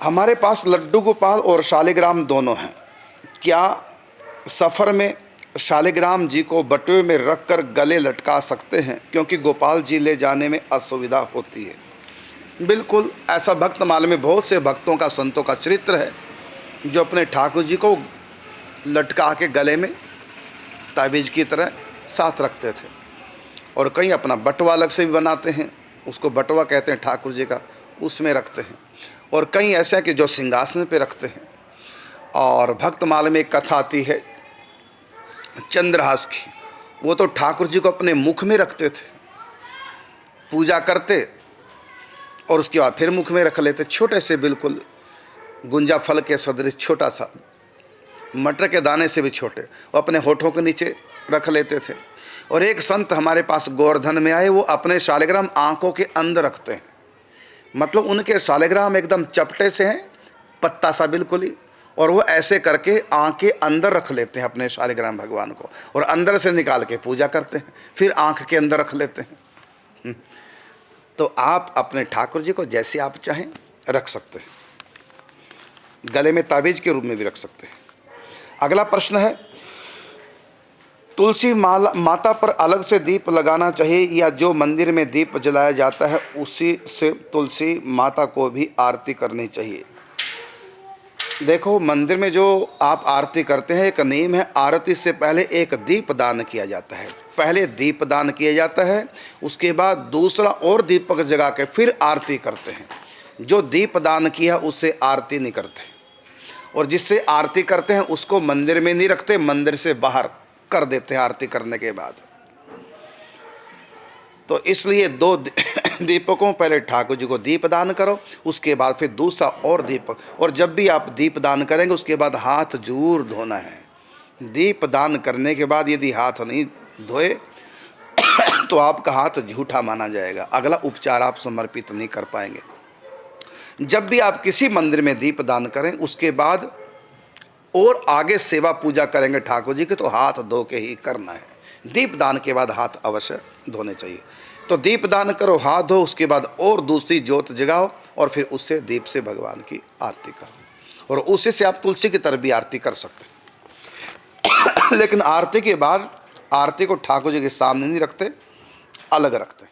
हमारे पास लड्डू गोपाल और शालिग्राम दोनों हैं। क्या सफ़र में शालिग्राम जी को बटुए में रखकर गले लटका सकते हैं, क्योंकि गोपाल जी ले जाने में असुविधा होती है? बिल्कुल, ऐसा भक्तमाल में बहुत से भक्तों का, संतों का चरित्र है जो अपने ठाकुर जी को लटका के गले में ताबीज़ की तरह साथ रखते थे। और कई अपना बटुआ अलग से भी बनाते हैं, उसको बटुआ कहते हैं ठाकुर जी का, उसमें रखते हैं। और कई ऐसे हैं कि जो सिंहासन पे रखते हैं। और भक्तमाल में एक कथा आती है चंद्रहास की, वो तो ठाकुर जी को अपने मुख में रखते थे, पूजा करते और उसके बाद फिर मुख में रख लेते। छोटे से, बिल्कुल गुंजा फल के सदृश, छोटा सा, मटर के दाने से भी छोटे, वो अपने होठों के नीचे रख लेते थे। और एक संत हमारे पास गोवर्धन में आए, वो अपने शालिग्राम आंखों के अंदर रखते हैं। मतलब उनके शालिग्राम एकदम चपटे से हैं, पत्ता सा बिल्कुल ही, और वो ऐसे करके आँख के अंदर रख लेते हैं अपने शालिग्राम भगवान को, और अंदर से निकाल के पूजा करते हैं, फिर आँख के अंदर रख लेते हैं। तो आप अपने ठाकुर जी को जैसे आप चाहें रख सकते हैं, गले में ताबीज़ के रूप में भी रख सकते हैं। अगला प्रश्न है, तुलसी माता पर अलग से दीप लगाना चाहिए, या जो मंदिर में दीप जलाया जाता है उसी से तुलसी माता को भी आरती करनी चाहिए? देखो, मंदिर में जो आप आरती करते हैं, एक नियम है, आरती से पहले एक दीप दान किया जाता है। पहले दीप दान किया जाता है, उसके बाद दूसरा और दीपक जगा के फिर आरती करते हैं। जो दीप दान किया उससे आरती नहीं करते, और जिससे आरती करते हैं उसको मंदिर में नहीं रखते, मंदिर से बाहर कर देते हैं आरती करने के बाद। तो इसलिए दो दीपकों, पहले ठाकुर जी को दीप दान करो, उसके बाद फिर दूसरा और दीपक। और जब भी आप दीप दान करेंगे उसके बाद हाथ जरूर धोना है। दीप दान करने के बाद यदि हाथ नहीं धोए तो आपका हाथ झूठा माना जाएगा, अगला उपचार आप समर्पित नहीं कर पाएंगे। जब भी आप किसी मंदिर में दीप दान करें, उसके बाद और आगे सेवा पूजा करेंगे ठाकुर जी की, तो हाथ धो के ही करना है। दीप दान के बाद हाथ अवश्य धोने चाहिए। तो दीप दान करो, हाथ धो, उसके बाद और दूसरी जोत जगाओ, और फिर उससे दीप से भगवान की आरती करो, और उसी से आप तुलसी की तरफ भी आरती कर सकते हैं। लेकिन आरती के बाद आरती को ठाकुर जी के सामने नहीं रखते, अलग रखते।